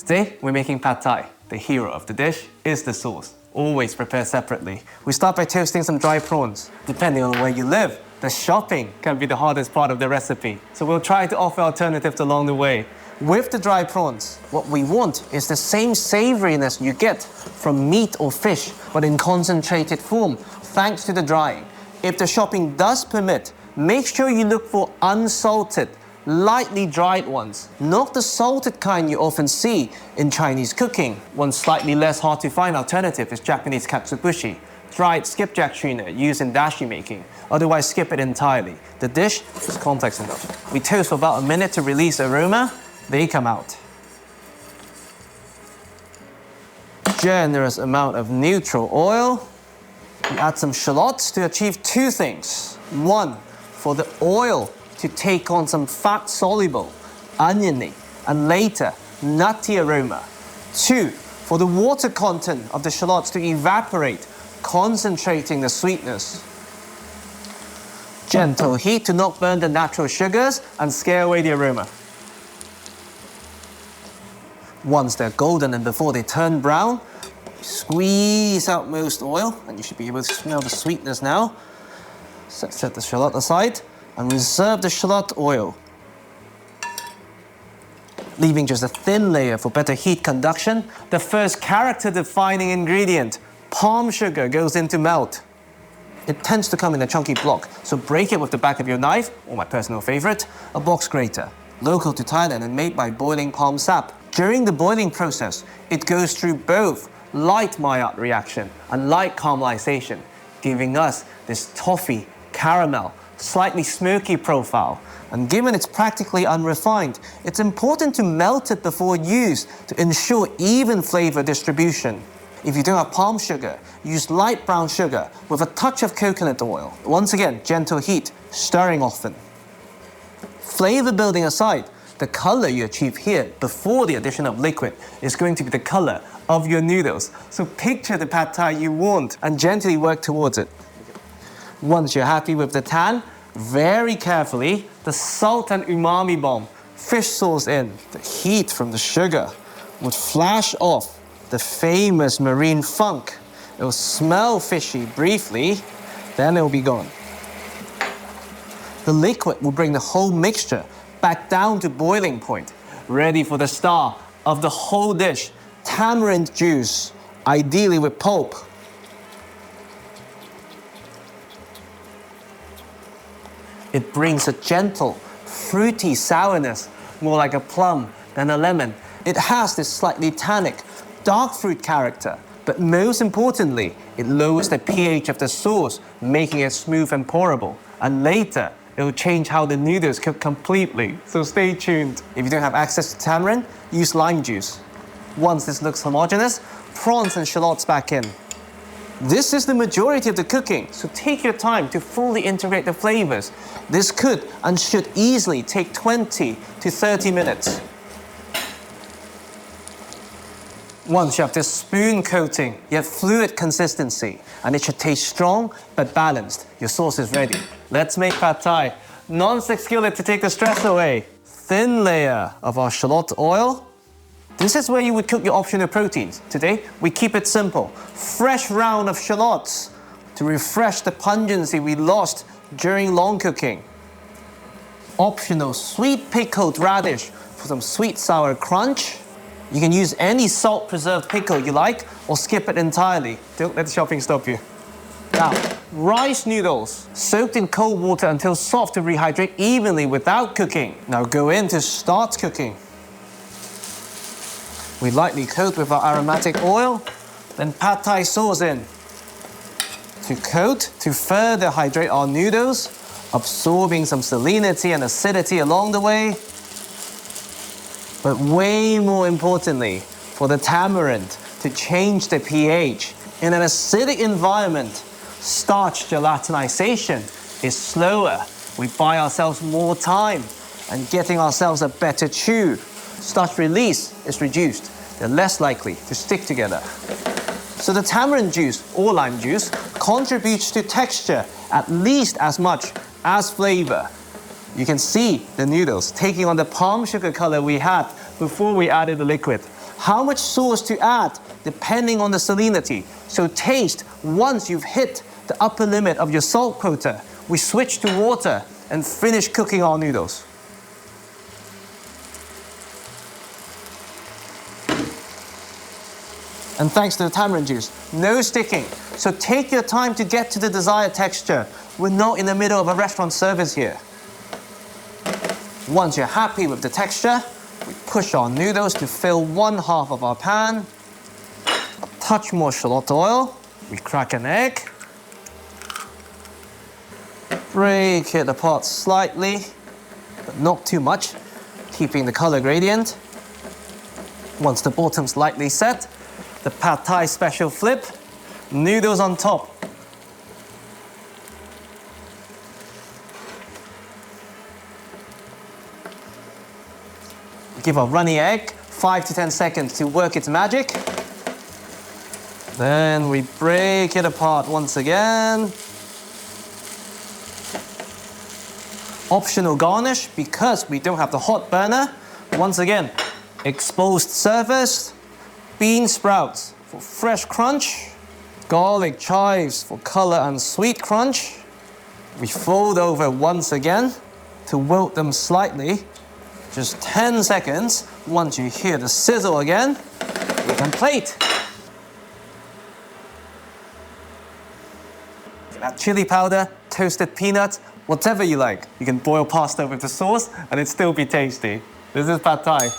Today, we're making pad thai. The hero of the dish is the sauce, always prepared separately. We start by toasting some dry prawns. Depending on where you live, the shopping can be the hardest part of the recipe. So we'll try to offer alternatives along the way. With the dry prawns, what we want is the same savouriness you get from meat or fish, but in concentrated form, thanks to the drying. If the shopping does permit, make sure you look for unsalted, lightly dried ones, not the salted kind you often see in Chinese cooking. One slightly less hard to find alternative is Japanese katsuobushi, dried skipjack tuna used in dashi making. Otherwise, skip it entirely. The dish is complex enough. We toast for about a minute to release aroma. They come out. Generous amount of neutral oil. We add some shallots to achieve two things. One, for the oil to take on some fat-soluble, oniony, and later, nutty aroma. Two, for the water content of the shallots to evaporate, concentrating the sweetness. Gentle heat to not burn the natural sugars and scare away the aroma. Once they're golden and before they turn brown, squeeze out most oil, and you should be able to smell the sweetness now. Set the shallot aside and reserve the shallot oil, leaving just a thin layer for better heat conduction. The first character-defining ingredient, palm sugar, goes into melt. It tends to come in a chunky block, so break it with the back of your knife, or my personal favorite, a box grater, local to Thailand and made by boiling palm sap. During the boiling process, it goes through both light Maillard reaction and light caramelization, giving us this toffee, caramel, slightly smoky profile. And given it's practically unrefined, it's important to melt it before use to ensure even flavor distribution. If you don't have palm sugar, use light brown sugar with a touch of coconut oil. Once again, gentle heat, stirring often. Flavor building aside, the color you achieve here before the addition of liquid is going to be the color of your noodles. So picture the pad thai you want and gently work towards it. Once you're happy with the tan, very carefully, the salt and umami bomb, fish sauce in. The heat from the sugar would flash off the famous marine funk. It will smell fishy briefly, then it will be gone. The liquid will bring the whole mixture back down to boiling point, ready for the star of the whole dish, tamarind juice, ideally with pulp. It brings a gentle, fruity sourness, more like a plum than a lemon. It has this slightly tannic, dark fruit character, but most importantly, it lowers the pH of the sauce, making it smooth and pourable. And later, it will change how the noodles cook completely, so stay tuned. If you don't have access to tamarind, use lime juice. Once this looks homogeneous, prawns and shallots back in. This is the majority of the cooking, so take your time to fully integrate the flavors. This could and should easily take 20 to 30 minutes. Once you have this spoon coating, yet fluid consistency, and it should taste strong but balanced. Your sauce is ready. Let's make pad thai. Non-stick skillet to take the stress away. Thin layer of our shallot oil. This is where you would cook your optional proteins. Today, we keep it simple. Fresh round of shallots to refresh the pungency we lost during long cooking. Optional sweet pickled radish for some sweet sour crunch. You can use any salt preserved pickle you like or skip it entirely. Don't let the shopping stop you. Now, rice noodles soaked in cold water until soft to rehydrate evenly without cooking. Now go in to start cooking. We lightly coat with our aromatic oil, then pad thai sauce in. To coat, to further hydrate our noodles, absorbing some salinity and acidity along the way. But way more importantly, for the tamarind to change the pH. In an acidic environment, starch gelatinization is slower. We buy ourselves more time and getting ourselves a better chew. Starch release is reduced. They're less likely to stick together. So the tamarind juice or lime juice contributes to texture at least as much as flavor. You can see the noodles taking on the palm sugar color we had before we added the liquid. how much sauce to add depending on the salinity. So taste once you've hit the upper limit of your salt quota. We switch to water and finish cooking our noodles. And thanks to the tamarind juice, no sticking. So take your time to get to the desired texture. We're not in the middle of a restaurant service here. Once you're happy with the texture, we push our noodles to fill 1/2 of our pan. A touch more shallot oil. We crack an egg. Break it apart slightly, but not too much, keeping the color gradient. Once the bottom's lightly set, the pad thai special flip, noodles on top. Give a runny egg 5 to 10 seconds to work its magic. Then we break it apart once again. Optional garnish because we don't have the hot burner. Once again, exposed surface, bean sprouts for fresh crunch, garlic chives for color and sweet crunch. We fold over once again to wilt them slightly. Just 10 seconds. Once you hear the sizzle again, we can plate. You can add chili powder, toasted peanuts, whatever you like. You can boil pasta with the sauce and it'd still be tasty. This is pad thai.